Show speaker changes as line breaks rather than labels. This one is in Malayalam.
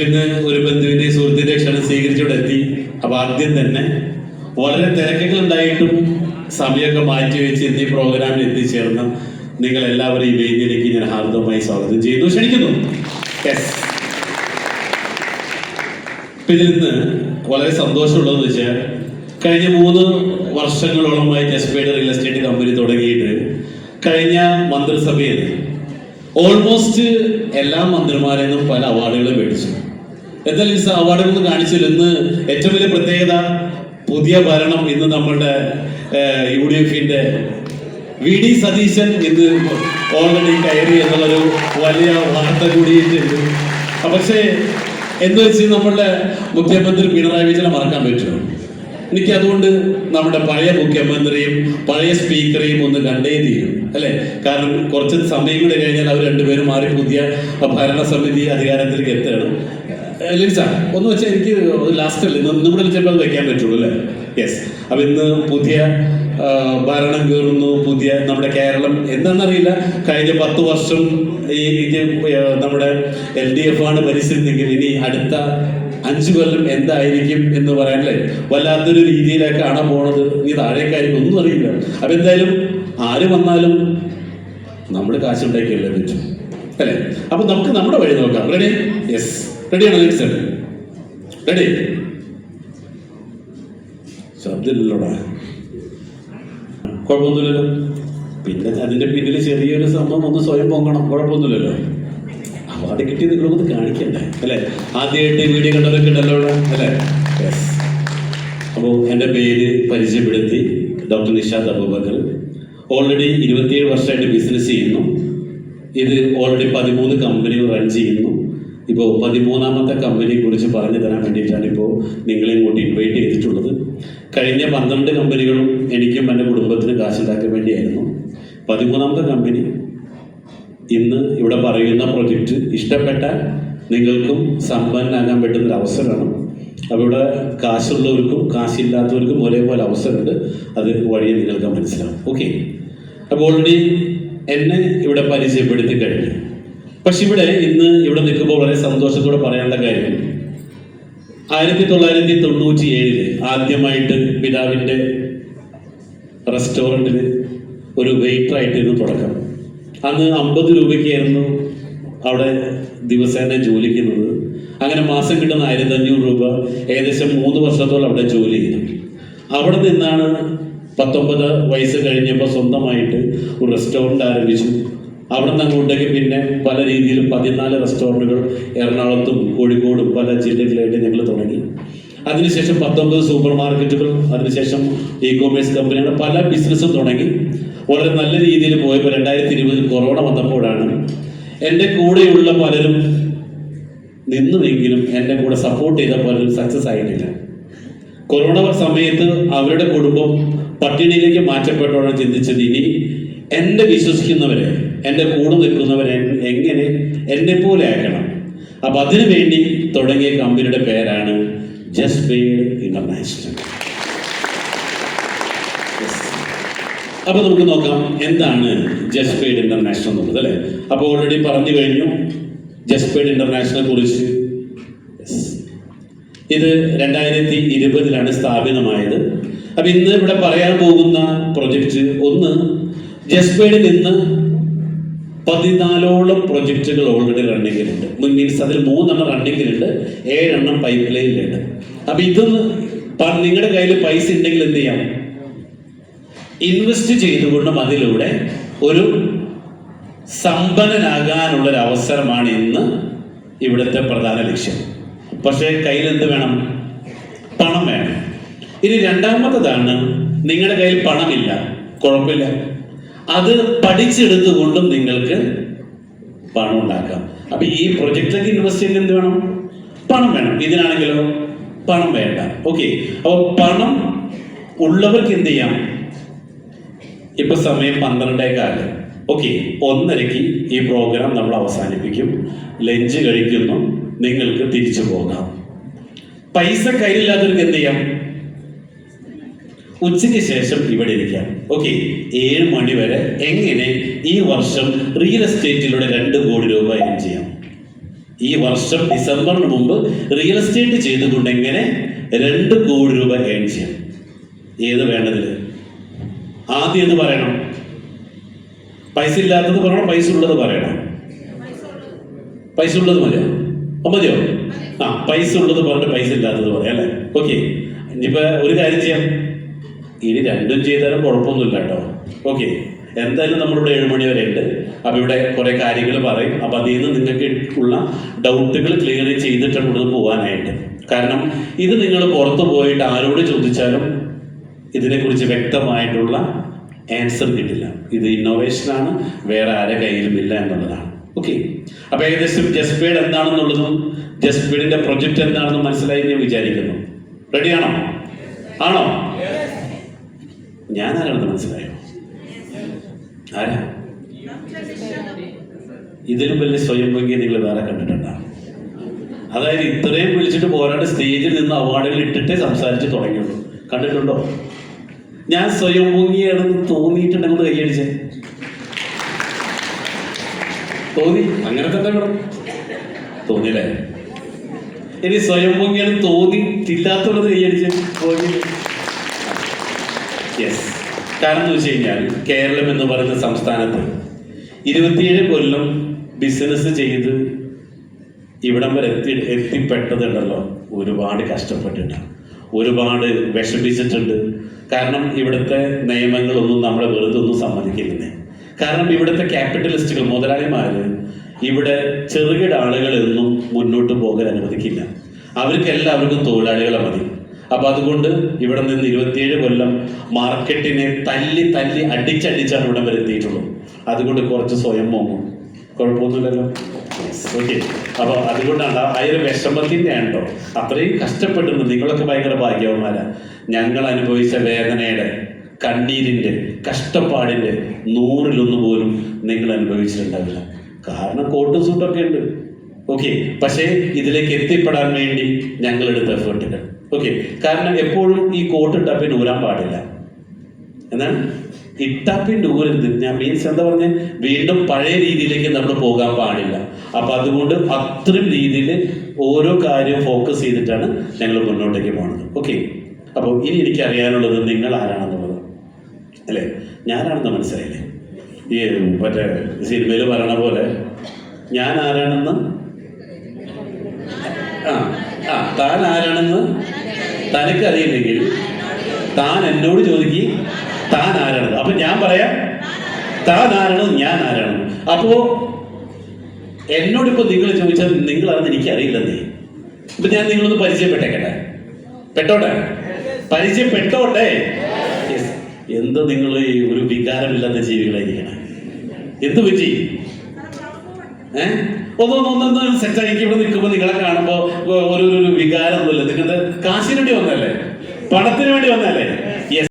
ഇന്ന് ഒരു ബന്ധുവിന്റെ സുഹൃത്തിന്റെ ക്ഷണം സ്വീകരിച്ചോടെ എത്തി. അപ്പൊ ആദ്യം തന്നെ വളരെ തിരക്കുകൾ ഉണ്ടായിട്ടും സമയമൊക്കെ മാറ്റിവെച്ച് ഇന്ന് ഈ പ്രോഗ്രാമിൽ എത്തിച്ചേർന്ന നിങ്ങൾ എല്ലാവരും ഈ വേദിയിലേക്ക് ഞാൻ ഹാർദവമായി സ്വാഗതം ചെയ്യുന്നു, ക്ഷണിക്കുന്നു. ഇതിൽ നിന്ന് വളരെ സന്തോഷമുള്ളതെന്ന് വെച്ചാൽ കഴിഞ്ഞ 3 വർഷങ്ങളോളമായി ജസ്പേഡ് റിയൽ എസ്റ്റേറ്റ് കമ്പനി തുടങ്ങിയിട്ട് കഴിഞ്ഞ മന്ത്രിസഭയിൽ ഓൾമോസ്റ്റ് എല്ലാ മന്ത്രിമാരിൽ നിന്നും പല അവാർഡുകളും മേടിച്ചു. എന്തായാലും ഈ അവാർഡുകൾ കാണിച്ചില്ല. ഇന്ന് ഏറ്റവും വലിയ പ്രത്യേകത, പുതിയ ഭരണം ഇന്ന് നമ്മളുടെ UDF-ന്റെ VD സതീശൻ ഇന്ന് ഓൾറെഡി കയറി എന്നുള്ളൊരു വലിയ വാർത്ത കൂടിയിട്ടുണ്ട്. പക്ഷേ എന്ന് വെച്ച് നമ്മളുടെ മുഖ്യമന്ത്രി പിണറായി വിജയനെ മറക്കാൻ പറ്റുമോ? എനിക്ക് അതുകൊണ്ട് നമ്മുടെ പഴയ മുഖ്യമന്ത്രിയും പഴയ സ്പീക്കറെയും ഒന്ന് കണ്ടേ തീരും, അല്ലെ? കാരണം കുറച്ച് സമയം കൂടെ കഴിഞ്ഞാൽ അവർ രണ്ടുപേരും മാറി പുതിയ ഭരണസമിതി അധികാരത്തിലേക്ക് എത്തുകയാണ്. ലിൻസ ഒന്ന് വെച്ചാൽ എനിക്ക് ലാസ്റ്റ് അല്ലേ ഇന്നും കൂടെ ചിലപ്പോൾ വെക്കാൻ പറ്റുള്ളൂ, അല്ലേ? യെസ്. അപ്പൊ ഇന്ന് പുതിയ ഭരണം കയറുന്നു, പുതിയ നമ്മുടെ കേരളം എന്താണെന്നറിയില്ല. കഴിഞ്ഞ 10 വർഷം നമ്മുടെ LDF ആണ് ഭരിച്ചിരുന്നെങ്കിൽ ഇനി അടുത്ത 5 കൊല്ലം എന്തായിരിക്കും എന്ന് പറയാനല്ലേ വല്ലാത്തൊരു രീതിയിലേക്കാണ് പോണത്. ഇനി താഴേക്കായിരിക്കും, ഒന്നും അറിയില്ല. അപ്പൊ എന്തായാലും ആര് വന്നാലും നമ്മൾ കാശുണ്ടാക്കിയല്ലേ പറ്റും, അല്ലേ? അപ്പൊ നമുക്ക് നമ്മുടെ വഴി നോക്കാം. റെഡി? യെസ്, റെഡിയാണോ? റെഡി? ശബ്ദമില്ലല്ലോടാ, കുഴപ്പമൊന്നുമില്ലല്ലോ. പിന്നെ അതിന്റെ പിന്നിൽ ചെറിയൊരു സംഭവം ഒന്ന് സ്വയം പൊങ്ങണം, കുഴപ്പമൊന്നുമില്ലല്ലോ. അപ്പൊ അത് കിട്ടി നിങ്ങളൊന്ന് കാണിക്കണ്ടേ, അല്ലെ? ആദ്യമായിട്ട് വീഡിയോ കണ്ടവരൊക്കെ ഉണ്ടല്ലോ, അല്ലെ? യെസ്. അപ്പോൾ എൻ്റെ പേര് പരിചയപ്പെടുത്തി, ഡോക്ടർ നിഷാദ് അബൂബക്കർ. ഓൾറെഡി 27 വർഷമായിട്ട് ബിസിനസ് ചെയ്യുന്നു. ഇത് ഓൾറെഡി 13 കമ്പനികൾ റൺ ചെയ്യുന്നു. ഇപ്പോൾ 13ാമത്തെ കമ്പനിയെ കുറിച്ച് പറഞ്ഞു തരാൻ വേണ്ടിയിട്ടാണ് ഇപ്പോൾ നിങ്ങളെ ഇങ്ങോട്ട് ഇൻവൈറ്റ് ചെയ്തിട്ടുള്ളത്. കഴിഞ്ഞ 12 കമ്പനികളും എനിക്കും എൻ്റെ കുടുംബത്തിനും കാശുണ്ടാക്കാൻ വേണ്ടിയായിരുന്നു. 13ാമത്തെ കമ്പനി ഇന്ന് ഇവിടെ പറയുന്ന പ്രൊജക്റ്റ് ഇഷ്ടപ്പെട്ടാൽ നിങ്ങൾക്കും സമ്പന്നനാകാൻ പറ്റുന്നൊരു അവസരമാണ്. അപ്പോൾ ഇവിടെ കാശുള്ളവർക്കും കാശില്ലാത്തവർക്കും ഒരേപോലെ അവസരമുണ്ട്. അത് വഴിയെ നിങ്ങൾക്ക് മനസ്സിലാവും. ഓക്കെ. അപ്പോൾ ഓൾറെഡി എന്നെ ഇവിടെ പരിചയപ്പെടുത്തി കഴിഞ്ഞു. പക്ഷെ ഇന്ന് ഇവിടെ നിൽക്കുമ്പോൾ വളരെ സന്തോഷത്തോടെ പറയാനുള്ള കാര്യം, 1997 ആദ്യമായിട്ട് പിതാവിൻ്റെ റെസ്റ്റോറൻറ്റിൽ ഒരു വെയിറ്ററായിട്ടായിരുന്നു തുടക്കം. അന്ന് 50 രൂപയ്ക്കായിരുന്നു അവിടെ ദിവസേന ജോലിക്കുന്നത്. അങ്ങനെ മാസം കിട്ടുന്ന 1500 രൂപ, ഏകദേശം 3 വർഷത്തോളം അവിടെ ജോലി ചെയ്തു. അവിടെ നിന്നാണ് 19 വയസ്സ് കഴിഞ്ഞപ്പോൾ സ്വന്തമായിട്ട് ഒരു റെസ്റ്റോറൻറ്റ് ആരംഭിച്ചു. അവിടെ നിന്ന് അങ്ങോട്ടേക്ക് പിന്നെ പല രീതിയിലും 14 റെസ്റ്റോറൻറ്റുകൾ എറണാകുളത്തും കോഴിക്കോടും പല ജില്ലകളിലായിട്ട് ഞങ്ങൾ തുടങ്ങി. അതിനുശേഷം 19 സൂപ്പർ മാർക്കറ്റുകൾ, അതിനുശേഷം e-commerce കമ്പനികൾ, പല ബിസിനസ്സും തുടങ്ങി. വളരെ നല്ല രീതിയിൽ പോയപ്പോൾ 2020 കൊറോണ വന്നപ്പോഴാണ് എൻ്റെ കൂടെയുള്ള പലരും നിന്നുവെങ്കിലും എൻ്റെ കൂടെ സപ്പോർട്ട് ചെയ്ത പലരും സക്സസ് ആയിട്ടില്ല. കൊറോണ സമയത്ത് അവരുടെ കുടുംബം പട്ടിണിയിലേക്ക് മാറ്റപ്പെട്ടോടാണ് ചിന്തിച്ചത്, ഇനി എന്നെ വിശ്വസിക്കുന്നവരെ, എൻ്റെ കൂടെ നിൽക്കുന്നവരെ എങ്ങനെ എന്നെപ്പോലെ ആക്കണം. അപ്പം അതിനു വേണ്ടി തുടങ്ങിയ കമ്പനിയുടെ പേരാണ് ജസ്പേഡ് ഇന്റർനാഷണൽ. അപ്പോൾ നമുക്ക് നോക്കാം എന്താണ് ജസ്പേഡ് ഇന്റർനാഷണൽ എന്നുള്ളത്, അല്ലേ? അപ്പോൾ ഓൾറെഡി പറഞ്ഞു കഴിഞ്ഞു ജസ്പേഡ് ഇന്റർനാഷണൽ കുറിച്ച്. ഇത് 2020 സ്ഥാപിതമായത്. അപ്പം ഇന്ന് ഇവിടെ പറയാൻ പോകുന്ന പ്രൊജക്റ്റ്, ഒന്ന്, ജസ്പേഡിൽ ഇന്ന് 14ഓളം പ്രൊജക്റ്റുകൾ ഓൾറെഡി റണ്ണിങ്ങിലുണ്ട്. മീൻസ് അതിൽ 3 റണ്ണിങ്ങിലുണ്ട്, 7 പൈപ്പ് ലൈനിലുണ്ട്. അപ്പം ഇതൊന്ന് നിങ്ങളുടെ കയ്യിൽ പൈസ ഉണ്ടെങ്കിൽ എന്ത് ചെയ്യാം? ഇൻവെസ്റ്റ് ചെയ്തുകൊണ്ടും അതിലൂടെ ഒരു സമ്പന്നനാകാനുള്ളൊരു അവസരമാണ് ഇന്ന് ഇവിടുത്തെ പ്രധാന ലക്ഷ്യം. പക്ഷേ കയ്യിൽ എന്ത് വേണം? പണം വേണം. ഇനി രണ്ടാമത്തതാണ്, നിങ്ങളുടെ കയ്യിൽ പണമില്ല, കുഴപ്പമില്ല, അത് പഠിച്ചെടുത്തുകൊണ്ടും നിങ്ങൾക്ക് പണം ഉണ്ടാക്കാം. അപ്പൊ ഈ പ്രൊജക്റ്റിലേക്ക് ഇൻവെസ്റ്റ് ചെയ്യാൻ എന്ത് വേണം? പണം വേണം. ഇതിനാണെങ്കിലോ പണം വേണ്ട. ഓക്കെ. അപ്പോൾ പണം ഉള്ളവർക്ക് എന്ത് ചെയ്യാം? ഇപ്പൊ സമയം 12:15. ഓക്കെ, 1:30 ഈ പ്രോഗ്രാം നമ്മൾ അവസാനിപ്പിക്കും. ലഞ്ച് കഴിക്കുന്നു, നിങ്ങൾക്ക് തിരിച്ചു പോകാം. പൈസ കയ്യിലില്ലാത്തവർക്ക് എന്ത് ചെയ്യാം? ഉച്ചയ്ക്ക് ശേഷം ഇവിടെ ഇരിക്കാം. ഓക്കെ, 7 മണി വരെ എങ്ങനെ ഈ വർഷം റിയൽ എസ്റ്റേറ്റിലൂടെ 2 കോടി രൂപ ഏൺ ചെയ്യാം. ഈ വർഷം ഡിസംബറിന് മുമ്പ് റിയൽ എസ്റ്റേറ്റ് ചെയ്തുകൊണ്ട് എങ്ങനെ 2 കോടി രൂപ ഏൺ ചെയ്യാം? ഏത് വേണ്ടതിൽ? ആദ്യം എന്ത് പറയണം? പൈസ ഇല്ലാത്തത് പറയണം, പൈസ ഉള്ളത് പറയണം? പൈസ ഉള്ളത് മതിയോ? പൈസ ഉള്ളത് പറഞ്ഞിട്ട് പൈസ ഇല്ലാത്തത് പറയാം അല്ലേ? ഓക്കെ, ഇനിയിപ്പോ ഒരു കാര്യം ചെയ്യാം, ഇനി രണ്ടും ചെയ്താലും കുഴപ്പമൊന്നുമില്ല കേട്ടോ. ഓക്കെ, എന്തായാലും നമ്മളിവിടെ 7 മണി വരെ ഉണ്ട്. അപ്പൊ ഇവിടെ കുറെ കാര്യങ്ങൾ പറയും. അപ്പൊ അതിൽ നിന്ന് നിങ്ങൾക്ക് ഉള്ള ഡൗട്ടുകൾ ക്ലിയർ ചെയ്തിട്ടാണ് ഇവിടുന്ന് പോകാനായിട്ട്. കാരണം ഇത് നിങ്ങൾ പുറത്തു പോയിട്ട് ആരോട് ചോദിച്ചാലും ഇതിനെക്കുറിച്ച് വ്യക്തമായിട്ടുള്ള ആൻസർ കിട്ടില്ല. ഇത് ഇന്നോവേഷനാണ്, വേറെ ആരെ കയ്യിലും ഇല്ല എന്നുള്ളതാണ്. ഓക്കെ, അപ്പൊ ഏകദേശം ജസ്പേഡ് എന്താണെന്നുള്ളതും ജസ്പേഡിന്റെ പ്രൊജക്ട് എന്താണെന്നും മനസ്സിലായി ഞാൻ വിചാരിക്കുന്നു. റെഡിയാണോ? ആണോ? ഞാൻ ആരാണെന്ന് മനസ്സിലായോ? ആരാ? ഇതിലും വലിയ സ്വയം ഭംഗി നിങ്ങൾ വേറെ കണ്ടിട്ടുണ്ടാവും. അതായത് ഇത്രയും വിളിച്ചിട്ട് പോരാണ്ട് സ്റ്റേജിൽ നിന്ന് അവാർഡുകൾ ഇട്ടിട്ടേ സംസാരിച്ച് തുടങ്ങിയുള്ളൂ. കണ്ടിട്ടുണ്ടോ? ഞാൻ സ്വയം ഭംഗിയാണെന്ന് തോന്നിയിട്ടുണ്ടെങ്കിൽ കൈയടിച്ചേ. തോന്നി? അങ്ങനെ തന്നെ വേണം. തോന്നിയില്ലേ? ഇനി സ്വയം ഭംഗിയാണ് തോന്നിയിട്ടില്ലാത്തത് കൈയടിച്ച്. യെസ്. കാരണം എന്ന് വെച്ച് കഴിഞ്ഞാൽ കേരളം എന്ന് പറയുന്ന സംസ്ഥാനത്ത് 27 കൊല്ലം ബിസിനസ് ചെയ്ത് ഇവിടം വരെ എത്തിപ്പെട്ടതുണ്ടല്ലോ, ഒരുപാട് കഷ്ടപ്പെട്ടിട്ടുണ്ട്, ഒരുപാട് വിഷമിച്ചിട്ടുണ്ട്. കാരണം ഇവിടുത്തെ നിയമങ്ങളൊന്നും നമ്മളെ വെറുതെ ഒന്നും സമ്മതിക്കില്ലേ. കാരണം ഇവിടുത്തെ ക്യാപിറ്റലിസ്റ്റുകൾ, മുതലാളിമാര് ഇവിടെ ചെറുകിട ആളുകളൊന്നും മുന്നോട്ട് പോകാൻ അനുവദിക്കില്ല. അവർക്ക് എല്ലാവർക്കും തൊഴിലാളികളെ മതി. അപ്പൊ അതുകൊണ്ട് ഇവിടെ നിന്ന് 27 കൊല്ലം മാർക്കറ്റിനെ തല്ലി അടിച്ചടിച്ചാണ് ഇവിടെ വരെ എത്തിയിട്ടുള്ളൂ. അതുകൊണ്ട് കുറച്ച് സ്വയം മോങ്ങും, കുഴപ്പമൊന്നുമില്ലല്ലോ. ഓക്കെ, അപ്പൊ അതുകൊണ്ടാണ് ആ ഒരു വിഷമത്തിന്റെ ആണോ അത്രയും കഷ്ടപ്പെടുന്നത്. നിങ്ങളൊക്കെ ഭയങ്കര ഭാഗ്യവന്മാരാ. ഞങ്ങൾ അനുഭവിച്ച വേദനയുടെ, കണ്ണീരിന്റെ, കഷ്ടപ്പാടിന്റെ 100-1 പോലും നിങ്ങൾ അനുഭവിച്ചിട്ടുണ്ടാവില്ല. കാരണം കോട്ടും സൂട്ടൊക്കെ ഉണ്ട്. ഓക്കെ, പക്ഷേ ഇതിലേക്ക് എത്തിപ്പെടാൻ വേണ്ടി ഞങ്ങൾ എടുത്ത എഫേർട്ടുകൾ. ഓക്കെ, കാരണം എപ്പോഴും ഈ കോട്ട് ഇട്ടാപ്പിൻ ഊരാൻ പാടില്ല. എന്നാൽ ഇട്ടാപ്പിൻ ഊരരുത്. ഞാൻ മീൻസ് എന്താ പറഞ്ഞ, വീണ്ടും പഴയ രീതിയിലേക്ക് നമ്മൾ പോകാൻ പാടില്ല. അപ്പൊ അതുകൊണ്ട് അത്രയും രീതിയിൽ ഓരോ കാര്യവും ഫോക്കസ് ചെയ്തിട്ടാണ് ഞങ്ങൾ മുന്നോട്ടേക്ക് പോകുന്നത്. ഓക്കെ, അപ്പോൾ ഇനി എനിക്ക് അറിയാനുള്ളത് നിങ്ങൾ ആരാണെന്നുള്ളത് അല്ലേ? ഞാനാണെന്ന് മനസ്സിലായില്ലേ? ഈ മറ്റേ സിനിമയിൽ പറയണ പോലെ ഞാൻ ആരാണെന്ന്, താൻ ആരാണെന്ന് തനിക്കറിയില്ലെങ്കിൽ താൻ എന്നോട് ചോദിക്കും താൻ ആരാണെന്ന്. അപ്പൊ ഞാൻ പറയാം താൻ ആരാണെന്ന്, ഞാൻ ആരാണെന്ന്. അപ്പോ എന്നോടിപ്പോ നിങ്ങൾ ചോദിച്ചാൽ നിങ്ങളാണെന്ന് എനിക്കറിയില്ലെന്നേ. ഇപ്പൊ ഞാൻ നിങ്ങളൊന്ന് പരിചയപ്പെട്ടോട്ടെ. എന്ത് നിങ്ങൾ ഒരു വികാരമില്ലാത്ത ജീവികളായിരിക്കണം? എന്ത് പറ്റി? ഒന്നൊന്ന് സെറ്റാക്കി ഇവിടെ നിൽക്കുമ്പോൾ നിങ്ങളെ കാണുമ്പോൾ ഒരു വികാരമൊന്നുമില്ല. നിങ്ങളുടെ കാശിന് വേണ്ടി വന്നല്ലേ? പണത്തിന് വേണ്ടി വന്നല്ലേ?